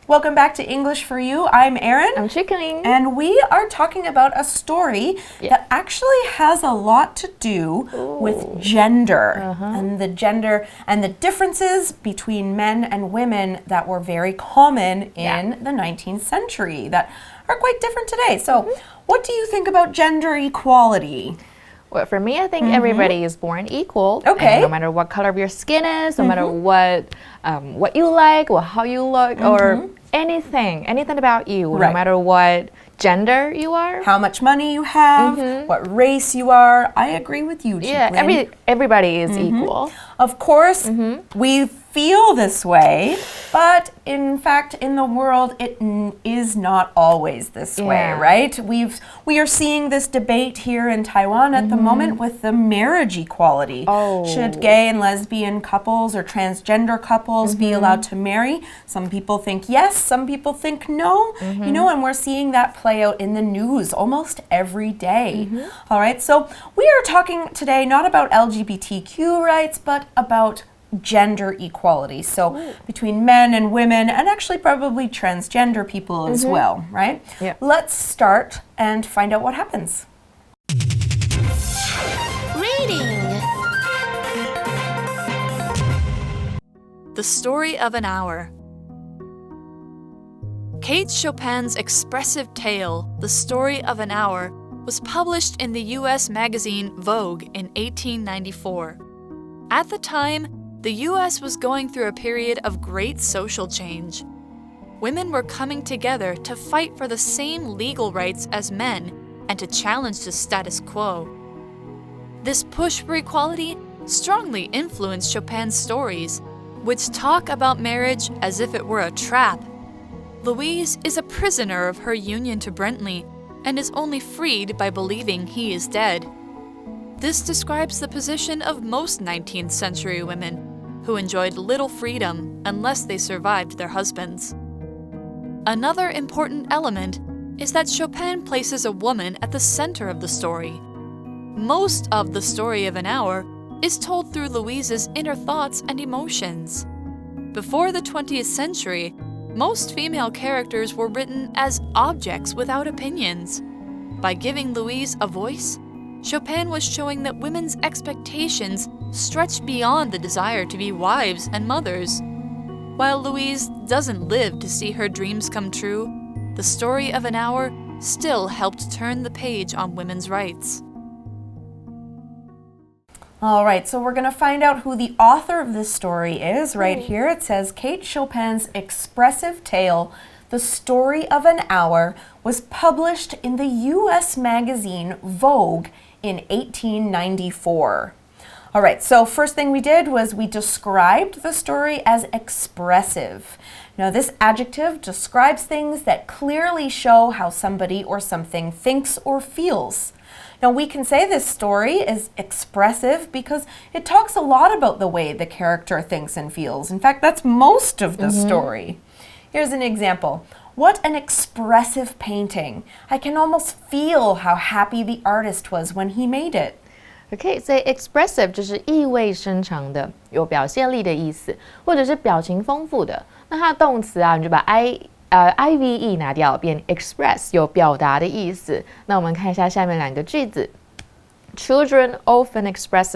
Welcome back to English for You. I'm Erin. I'm Chicken. And we are talking about a story that actually has a lot to do with gender and the gender and the differences between men and women that were very common in the 19th century that are quite different today. So, what do you think about gender equality? Well, for me, I think everybody is born equal. Okay. No matter what color of your skin is, no matter what you like or how you look or anything about you, no matter what gender you are. How much money you have, what race you are. I agree with you, Yeah, everybody is equal. Of course, we feel this way, but in fact, in the world, it is not always this way, right? We are seeing this debate here in Taiwan at the moment with the marriage equality. Should gay and lesbian couples or transgender couples be allowed to marry? Some people think yes, some people think no. You know, and we're seeing that play out in the news almost every day. All right, so we are talking today not about LGBTQ rights, but about gender equality. So between men and women, and actually probably transgender people as well, right? Yeah. Let's start and find out what happens. Reading. The Story of an Hour. Kate Chopin's expressive tale, The Story of an Hour, was published in the U.S. magazine Vogue in 1894. At the time, the U.S. was going through a period of great social change. Women were coming together to fight for the same legal rights as men and to challenge the status quo. This push for equality strongly influenced Chopin's stories, which talk about marriage as if it were a trap. Louise is a prisoner of her union to Bentley and is only freed by believing he is dead. This describes the position of most 19th century women, who enjoyed little freedom unless they survived their husbands. Another important element is that Chopin places a woman at the center of the story. Most of The Story of an Hour is told through Louise's inner thoughts and emotions. Before the 20th century, most female characters were written as objects without opinions. By giving Louise a voice, Chopin was showing that women's expectations stretched beyond the desire to be wives and mothers. While Louise doesn't live to see her dreams come true, The Story of an Hour still helped turn the page on women's rights. All right, so we're going to find out who the author of this story is right here. It says Kate Chopin's expressive tale, The Story of an Hour, was published in the U.S. magazine Vogue in 1894. All right, so first thing we did was we described the story as expressive. Now, this adjective describes things that clearly show how somebody or something thinks or feels. Now, we can say this story is expressive because it talks a lot about the way the character thinks and feels. In fact, that's most of the story. Here's an example. What an expressive painting. I can almost feel how happy the artist was when he made it. Okay, 所以 expressive 就是意味深长的，有表现力的意思，或者是表情丰富的。那它的动词啊，你就把 ive 拿掉，变 express 有表达的意思。那我们看一下下面两个句子。Children often express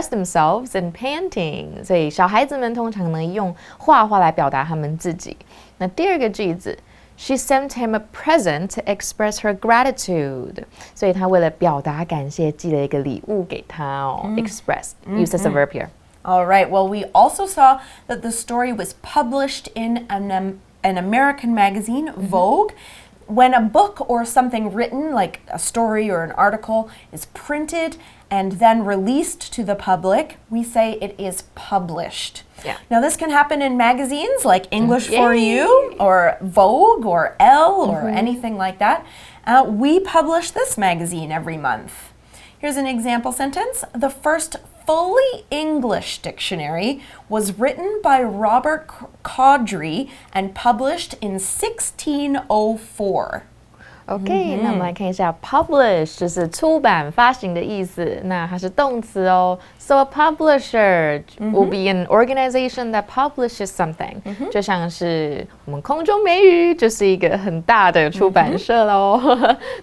themselves in painting， 所以小孩子们通常能用画画来表达他们自己。那第二个句子 ，She sent him a present to express her gratitude， 所以她为了表达感谢，寄了一个礼物给他哦。Express used as a verb here. All right. Well, we also saw that the story was published in an American magazine, Vogue. When a book or something written, like a story or an article, is printed and then released to the public, we say it is published. Yeah. Now, this can happen in magazines like English for You or Vogue or Elle or anything like that. We publish this magazine every month. Here's an example sentence. The first fully English dictionary was written by Robert Caudry and published in 1604. OK，那我们来看一下 publish 就是出版发行的意思，那它是动词哦。So a publisher will be an organization that publishes something，就像是我们空中美语就是一个很大的出版社喽。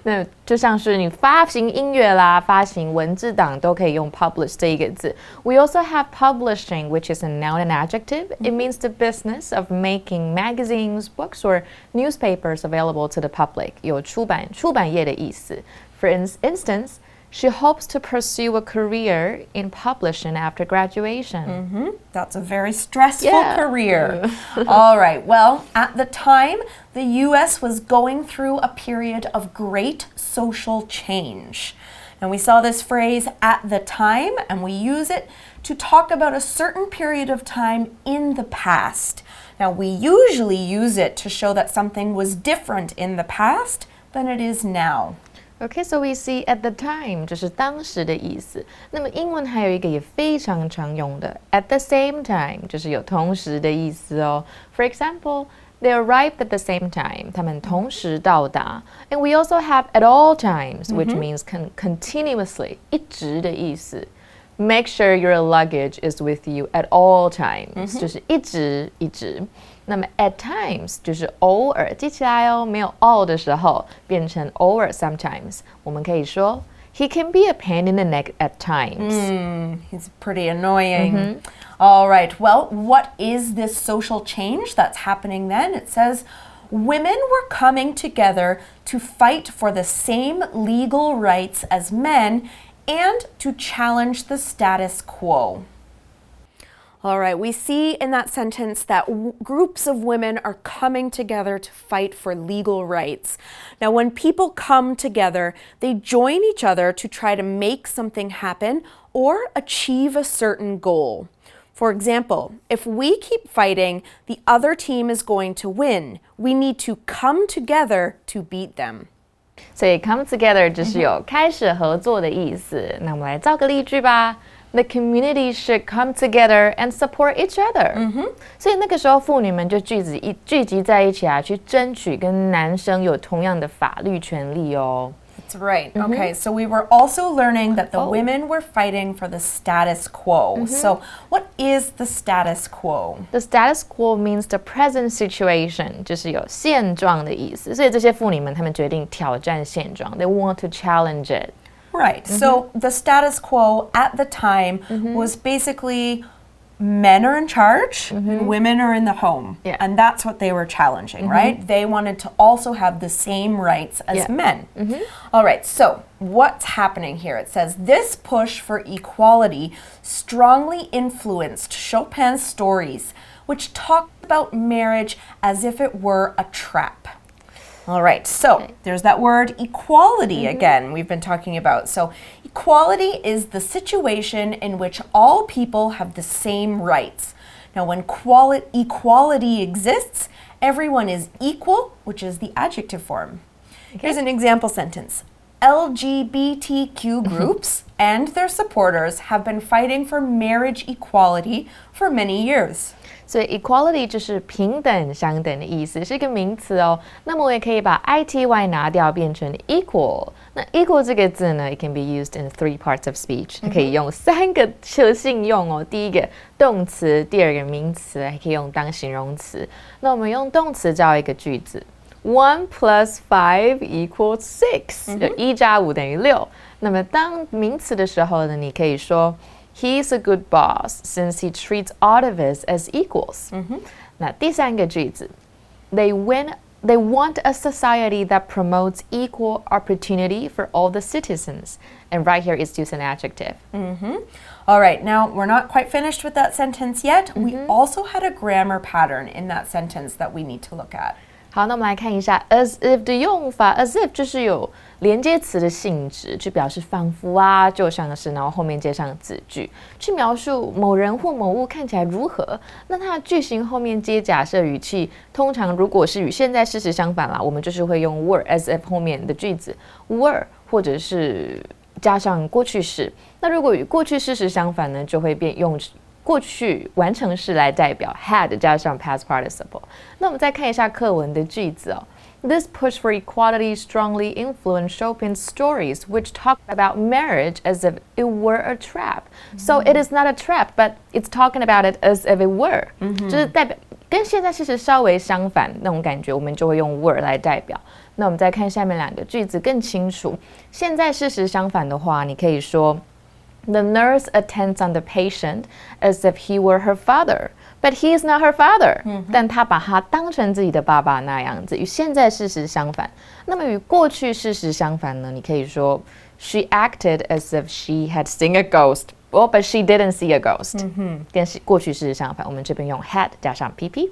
那就像是你发行音乐啦、发行文字档都可以用 publish 这一个字。We also have publishing, which is a noun and adjective. It means the business of making magazines, books, or newspapers available to the public. 有出版业的意思。For instance, she hopes to pursue a career in publishing after graduation. That's a very stressful career. All right, well, at the time, the US was going through a period of great social change. And we saw this phrase at the time, and we use it to talk about a certain period of time in the past. Now, we usually use it to show that something was different in the past than it is now. Okay, so we see at the time 就是当时的意思。那么英文还有一个也非常常用的 at the same time 就是有同时的意思哦。For example, they arrived at the same time. 他们同时到达。And we also have at all times, which means continuously 一直的意思。Make sure your luggage is with you at all times，就是一直。那么 at times 就是偶尔，记起来哦，没有 all 的时候变成偶尔 sometimes。我们可以说 He can be a pain in the neck at times. He's pretty annoying. All right, well, what is this social change that's happening then? It says women were coming together to fight for the same legal rights as men and to challenge the status quo. All right, we see in that sentence that groups of women are coming together to fight for legal rights. Now, when people come together, they join each other to try to make something happen or achieve a certain goal. For example, if we keep fighting, the other team is going to win. We need to come together to beat them. 所以 come together 就是有开始合作的意思。那我们来造个例句吧。The community should come together and support each other. 所以那个时候妇女们就聚集在一起啊，去争取跟男生有同样的法律权利哦。That's right. Okay, so we were also learning that the women were fighting for the status quo. So what is the status quo? The status quo means the present situation， 就是有现状的意思。所以这些妇女们她们决定挑战现状。They want to challenge it. Right. So the status quo at the time was basically men are in charge and women are in the home. Yeah. And that's what they were challenging, right? They wanted to also have the same rights as men. All right. So what's happening here? It says this push for equality strongly influenced Chopin's stories, which talked about marriage as if it were a trap. All right, so there's that word equality again we've been talking about. So equality is the situation in which all people have the same rights. Now, when equality exists, everyone is equal, which is the adjective form. Here's an example sentence. LGBTQ groups and their supporters have been fighting for marriage equality for many years. 所以 equality 就是平等、相等的意思，是一个名词哦。那么我也可以把 ity 拿掉，变成 equal。那 equal 这个字呢 ，it can be used in 3 parts of speech， 它可以用3个特性用哦。第一个动词，第二个名词，还可以用当形容词。那我们用动词造一个句子 ，1 plus 5 equals 6， 就1加5等于6。那么当名词的时候呢，你可以说 He's a good boss since he treats all of us as equals. 那第三个句子 They want a society that promotes equal opportunity for all the citizens. And right here is used an adjective. All right, now we're not quite finished with that sentence yet. We also had a grammar pattern in that sentence that we need to look at. 好，那我们来看一下 as if 的用法。as if 就是有连接词的性质，去表示仿佛啊，就像是，然后后面接上子句，去描述某人或某物看起来如何。那它的句型后面接假设语气，通常如果是与现在事实相反啦，我们就是会用 were as if 后面的句子 were， 或者是加上过去式。那如果与过去事实相反呢，就会用过去完成式来代表 had 加上 past participle。那我们再看一下课文的句子哦。This push for equality strongly influenced Chopin's stories, which talk about marriage as if it were a trap. So it is not a trap, but it's talking about it as if it were. 就是代表跟现在事实稍微相反那种感觉，我们就会用 were 来代表。那我们再看下面两个句子更清楚。现在事实相反的话，你可以说 The nurse attends on the patient as if he were her father, but he is not her father. 但他把他当成自己的爸爸那样子，与现在事实相反。那么与过去事实相反呢？你可以说 She acted as if she had seen a ghost. Well, but she didn't see a ghost. 跟过去事实相反，我们这边用 had 加上 pp.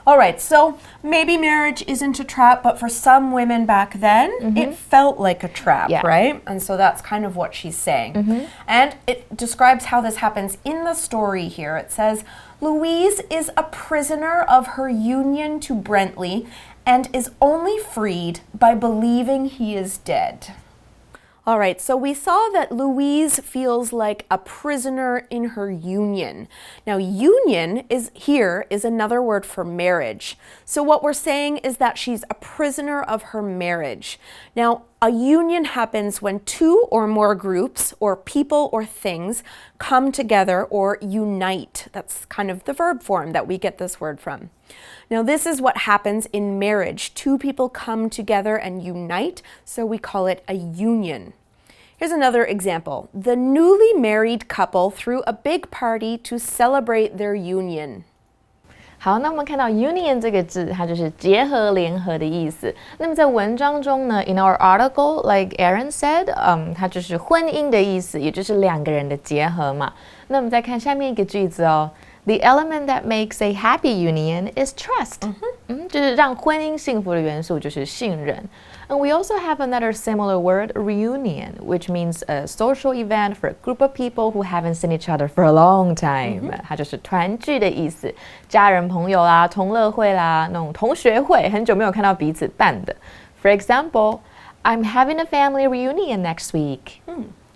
All right, so maybe marriage isn't a trap, but for some women back then, it felt like a trap, right? And so that's kind of what she's saying. And it describes how this happens in the story here. It says, Louise is a prisoner of her union to Brentley and is only freed by believing he is dead. All right, so we saw that Louise feels like a prisoner in her union. Now, union is another word for marriage. So what we're saying is that she's a prisoner of her marriage. Now, a union happens when two or more groups or people or things come together or unite. That's kind of the verb form that we get this word from. Now, this is what happens in marriage. Two people come together and unite, so we call it a union. Here's another example. The newly married couple threw a big party to celebrate their union. 好，那我们看到 union 这个字，它就是结合、联合的意思。那么在文章中呢 ，in our article, like Aaron said, 它就是婚姻的意思，也就是两个人的结合嘛。那我们再看下面一个句子哦。The element that makes a happy union is trust. 就是让婚姻幸福的元素就是信任。And we also have another similar word, reunion, which means a social event for a group of people who haven't seen each other for a long time. 它就是团聚的意思，家人朋友啦、同乐会啦、那种同学会，很久没有看到彼此办的。For example, I'm having a family reunion next week.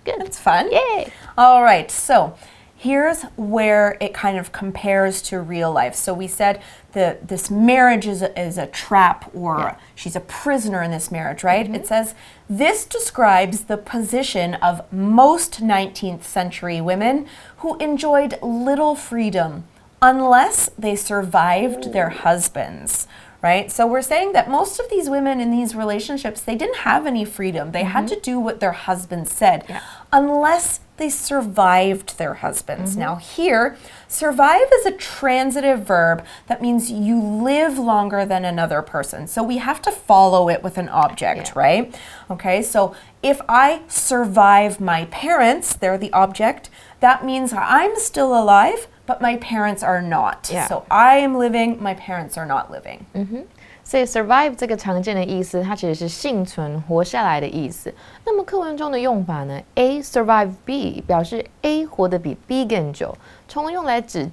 Good. That's fun. Yay! All right, so here's where it kind of compares to real life. So we said that this marriage is a trap, or she's a prisoner in this marriage, right? It says, this describes the position of most 19th century women who enjoyed little freedom unless they survived their husbands. Right? So we're saying that most of these women in these relationships, they didn't have any freedom. They had to do what their husbands said, unless they survived their husbands. Now here, survive is a transitive verb that means you live longer than another person. So we have to follow it with an object, right? Okay, so if I survive my parents, they're the object, that means I'm still alive, but my parents are not. So I am living, my parents are not living. 所以 survive 这个常见的意思，它其实是幸存、活下来的意思。那么课文中的用法呢 ？A survive B 表示 A 活得比 B 更久，常用来指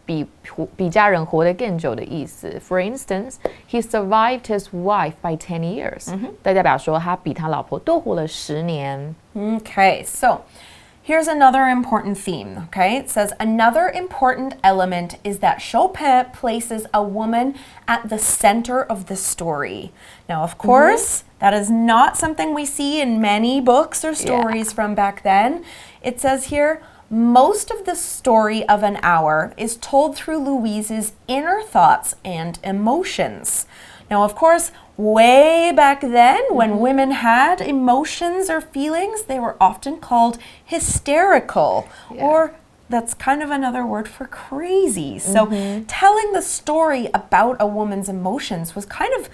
比家人活得更久的意思。For instance, he survived his wife by 10 years. 代表说他比他老婆多活了10年。Okay, so here's another important theme, okay? It says, another important element is that Chopin places a woman at the center of the story. Now, of course, that is not something we see in many books or stories from back then. It says here, most of the story of an hour is told through Louise's inner thoughts and emotions. Now, of course, way back then, when women had emotions or feelings, they were often called hysterical, or that's kind of another word for crazy. So telling the story about a woman's emotions was kind of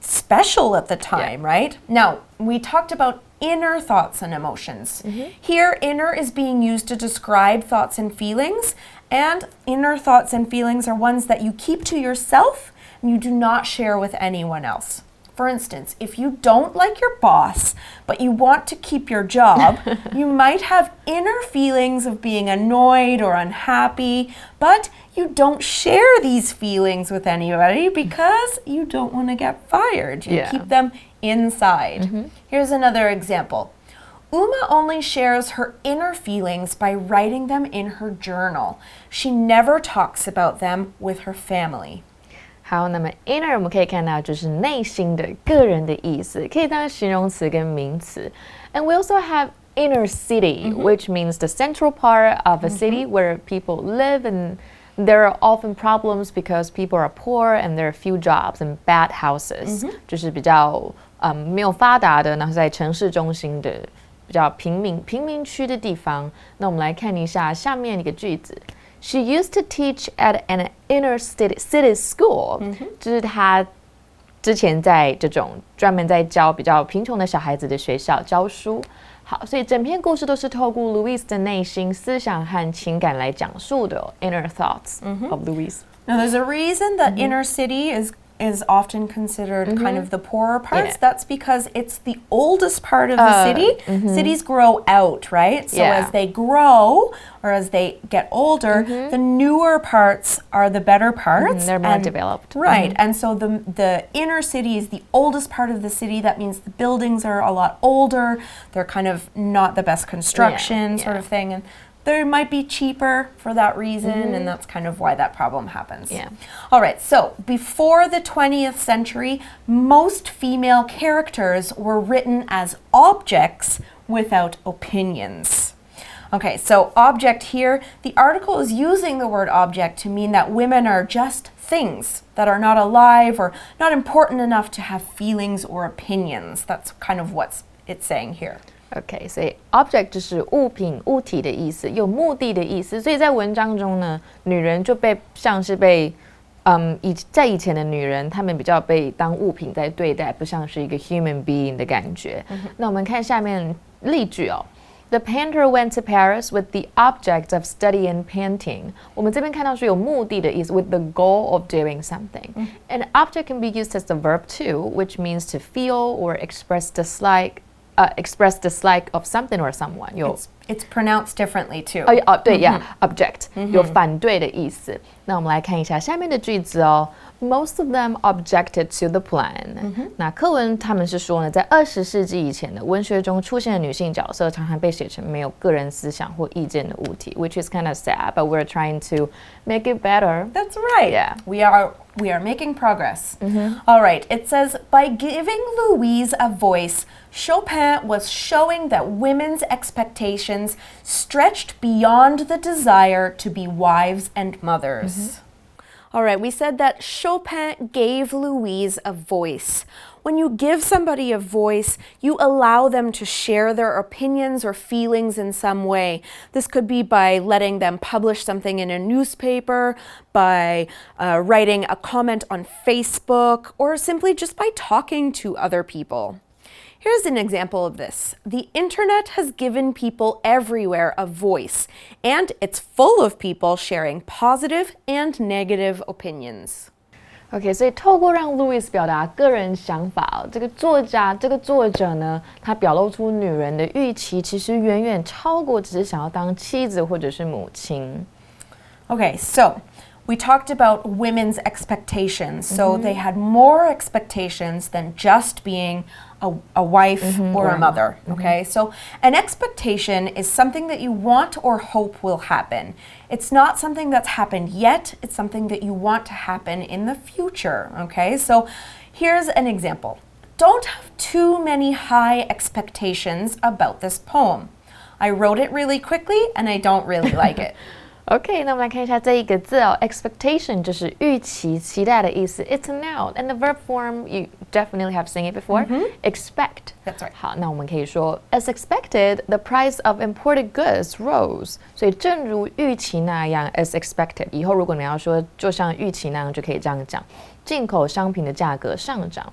special at the time, right? Now, we talked about inner thoughts and emotions. Here, inner is being used to describe thoughts and feelings, and inner thoughts and feelings are ones that you keep to yourself and you do not share with anyone else. For instance, if you don't like your boss, but you want to keep your job, you might have inner feelings of being annoyed or unhappy, but you don't share these feelings with anybody because you don't want to get fired. You keep them inside. Here's another example. Uma only shares her inner feelings by writing them in her journal. She never talks about them with her family. 好，那么 inner 我们可以看到就是内心的、个人的意思，可以当形容词跟名词。And we also have inner city, which means the central part of a city where people live, and there are often problems because people are poor and there are few jobs and bad houses. 就是比较没有发达的，然后在城市中心的比较平民区的地方。那我们来看一下下面一个句子。She used to teach at an inner city school. 就是她之前在这种专门在教比较贫穷的小孩子的学校教书。好，所以整篇故事都是透过 Louise 的内心思想和情感来讲述的inner thoughts of Louise. Now, there's a reason that inner city is often considered kind of the poorer parts. That's because it's the oldest part of the city. Cities grow out, right? So as they grow or as they get older, the newer parts are the better parts. They're more developed. Right. And so the inner city is the oldest part of the city. That means the buildings are a lot older. They're kind of not the best construction sort of thing. And they might be cheaper for that reason, and that's kind of why that problem happens. Yeah. All right, so before the 20th century, most female characters were written as objects without opinions. Okay, so object here, the article is using the word object to mean that women are just things that are not alive or not important enough to have feelings or opinions. That's kind of what it's saying here. OK， 所以 object 就是物品、物体的意思，有目的的意思。所以在文章中呢，女人就像是被在以前的女人，她们比较被当物品在对待，不像是一个 human being 的感觉。那我们看下面例句哦。The painter went to Paris with the object of studying painting. 我们这边看到是有目的的意思 with the goal of doing something. An object can be used as the verb to, which means to feel or express dislike of something or someone. It's pronounced differently too. 对 yeah, object 有反对的意思。那我们来看一下下面的句子哦。Most of them objected to the plan. 那课文他们是说呢，在20世纪以前的文学中出现的女性角色常常被写成没有个人思想或意见的物体 which is kind of sad, but we're trying to make it better. That's right. Yeah. We are making progress. All right. It says, by giving Louise a voice, Chopin was showing that women's expectations stretched beyond the desire to be wives and mothers. All right, we said that Chopin gave Louise a voice. When you give somebody a voice, you allow them to share their opinions or feelings in some way. This could be by letting them publish something in a newspaper, by writing a comment on Facebook, or simply just by talking to other people. Here's an example of this. The internet has given people everywhere a voice, and it's full of people sharing positive and negative opinions. OK， 所以透过让 Louise 表达个人想法，这个作者呢，他表露出女人的预期其实远远超过只是想要当妻子或者是母亲。Okay, so we talked about women's expectations. So they had more expectations than just being a wife or a mother. Okay, so an expectation is something that you want or hope will happen. It's not something that's happened yet. It's something that you want to happen in the future. Okay, so here's an example. Don't have too many high expectations about this poem. I wrote it really quickly and I don't really like it. OK， 那我们来看一下这一个字哦 ，expectation 就是预期、期待的意思。It's a noun, and the verb form you definitely have seen it before. Expect. That's right. 好，那我们可以说 as expected, the price of imported goods rose. 所以正如预期那样 as expected. 以后如果你要说就像预期那样，就可以这样讲。进口商品的价格上涨。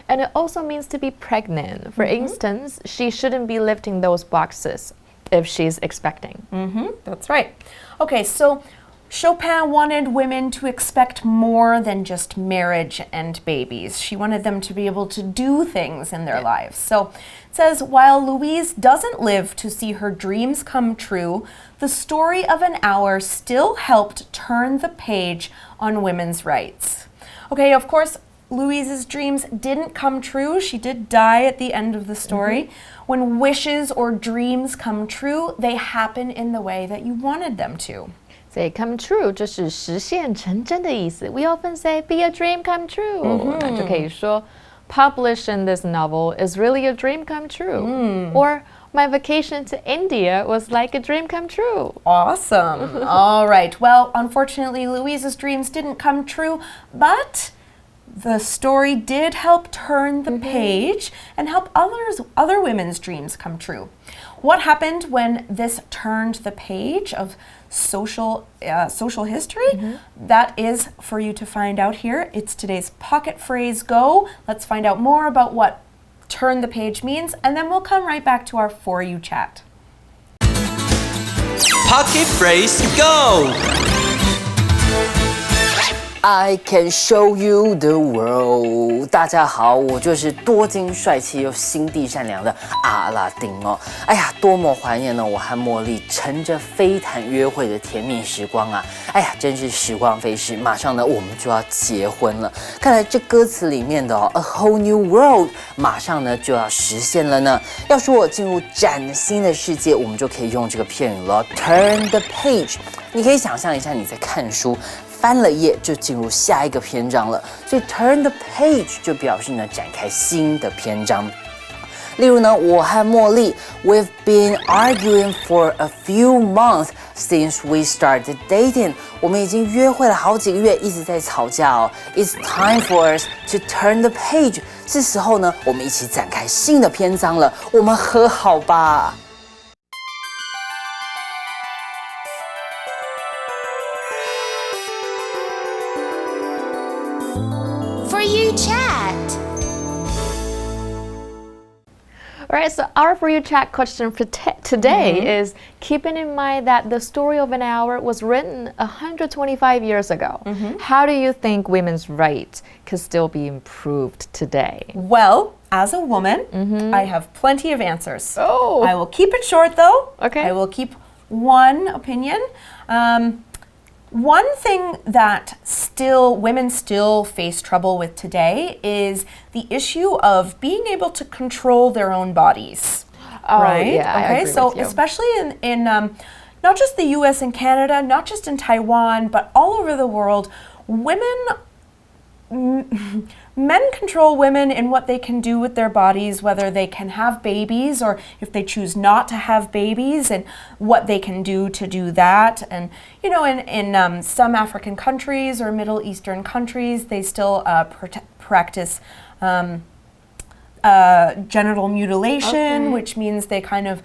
And it also means to be pregnant. For instance, she shouldn't be lifting those boxes if she's expecting. That's right. Okay, so Chopin wanted women to expect more than just marriage and babies. She wanted them to be able to do things in their lives. So it says, while Louise doesn't live to see her dreams come true, the story of an hour still helped turn the page on women's rights. Okay, of course, Louise's dreams didn't come true. She did die at the end of the story. When wishes or dreams come true, they happen in the way that you wanted them to. 所以 come true 就是实现成真的意思。We often say be a dream come true，那就可以说 publishing this novel is really a dream come true，or my vacation to India was like a dream come true. Awesome. All right. Well, unfortunately, Louise's dreams didn't come true, but the story did help turn the page and help other women's dreams come true. What happened when this turned the page of social history? That is for you to find out here. It's today's Pocket Phrase Go. Let's find out more about what turn the page means, and then we'll come right back to our For You chat. Pocket Phrase Go! I can show you the world. 大家好，我就是多金帅气又心地善良的阿拉丁哦。哎呀，多么怀念呢！我和茉莉乘着飞毯约会的甜蜜时光啊！哎呀，真是时光飞逝，马上呢我们就要结婚了。看来这歌词里面的A whole new world 马上呢就要实现了呢。要说我进入崭新的世界，我们就可以用这个片语了 ，turn the page。你可以想象一下你在看书。翻了页就进入下一个篇章了，所以 turn the page 就表示呢展开新的篇章。例如呢，我和茉莉 we've been arguing for a few months since we started dating。我们已经约会了好几个月，一直在吵架哦。It's time for us to turn the page。是时候呢，我们一起展开新的篇章了。我们和好吧。For You chat. All right, so our For You chat question for today is keeping in mind that the story of an hour was written 125 years ago. How do you think women's rights could still be improved today? Well, as a woman, I have plenty of answers. Oh. I will keep it short, though. Okay. I will keep one opinion. One thing that women still face trouble with today is the issue of being able to control their own bodies. Oh, right? yeah, I okay, agree so with you. especially in not just the US and Canada, not just in Taiwan, but all over the world, men control women in what they can do with their bodies, whether they can have babies or if they choose not to have babies, and what they can do to do that. And you know, in some African countries or Middle Eastern countries, they still practice genital mutilation, which means they kind of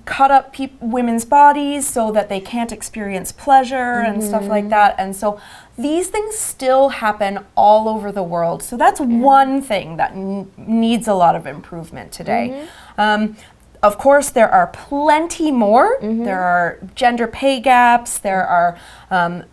cut up women's bodies so that they can't experience pleasure and stuff like that. And so these things still happen all over the world. So that's one thing that needs a lot of improvement today. Of course, there are plenty more. There are gender pay gaps. There are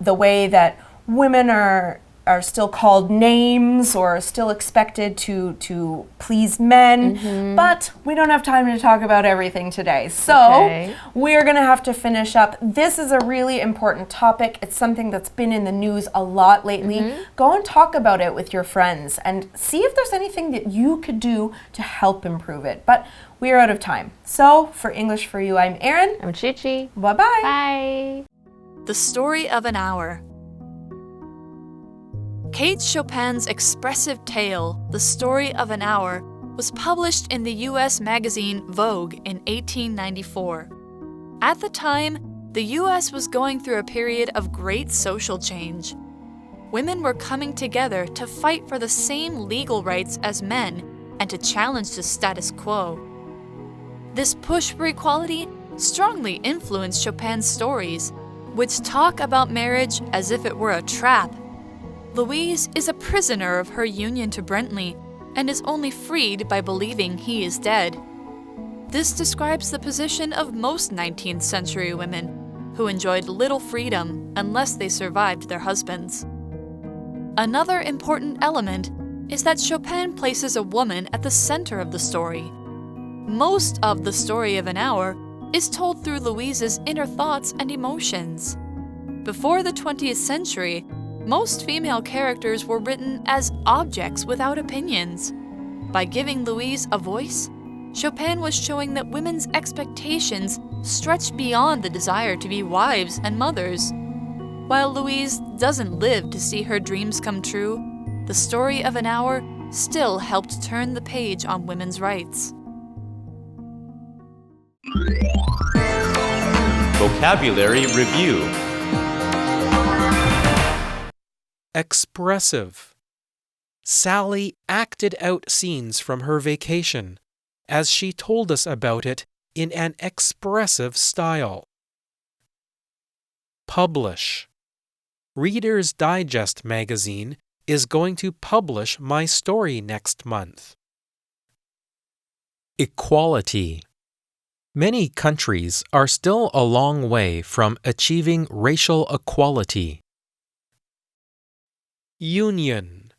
the way that women are still called names or still expected to please men. But we don't have time to talk about everything today. So we're going to have to finish up. This is a really important topic. It's something that's been in the news a lot lately. Go and talk about it with your friends and see if there's anything that you could do to help improve it. But we're out of time. So for English for You, I'm Erin. I'm Chi-Chi. Bye-bye. Bye. The Story of an Hour. Kate Chopin's expressive tale, The Story of an Hour, was published in the U.S. magazine Vogue in 1894. At the time, the U.S. was going through a period of great social change. Women were coming together to fight for the same legal rights as men and to challenge the status quo. This push for equality strongly influenced Chopin's stories, which talk about marriage as if it were a trap. Louise is a prisoner of her union to Bentley and is only freed by believing he is dead. This describes the position of most 19th century women, who enjoyed little freedom unless they survived their husbands. Another important element is that Chopin places a woman at the center of the story. Most of The Story of an Hour is told through Louise's inner thoughts and emotions. Before the 20th century, most female characters were written as objects without opinions. By giving Louise a voice, Chopin was showing that women's expectations stretched beyond the desire to be wives and mothers. While Louise doesn't live to see her dreams come true, the story of an hour still helped turn the page on women's rights. Vocabulary Review. Expressive. Sally acted out scenes from her vacation, as she told us about it in an expressive style. Publish. Reader's Digest magazine is going to publish my story next month. Equality. Many countries are still a long way from achieving racial equality. Union.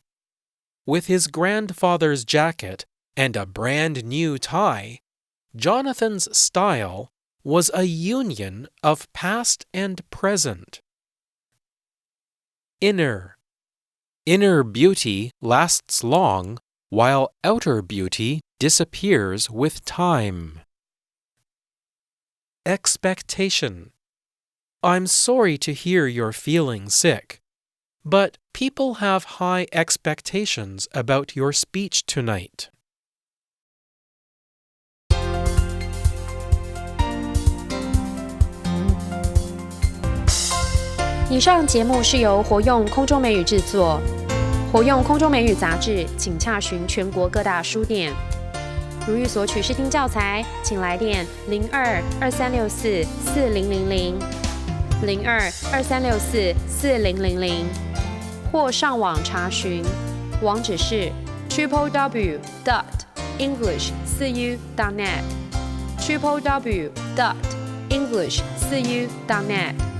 With his grandfather's jacket and a brand new tie, Jonathan's style was a union of past and present. Inner. Inner beauty lasts long, while outer beauty disappears with time. Expectation. I'm sorry to hear you're feeling sick, but people have high expectations about your speech tonight. 以上节目是由活用空中美语制作，活用空中美语杂志，请洽询全国各大书店。如欲索取试听教材，请来电02-2364-4000 02-2364-4000，或上网查询，网址是 www.english4u.net www.english4u.net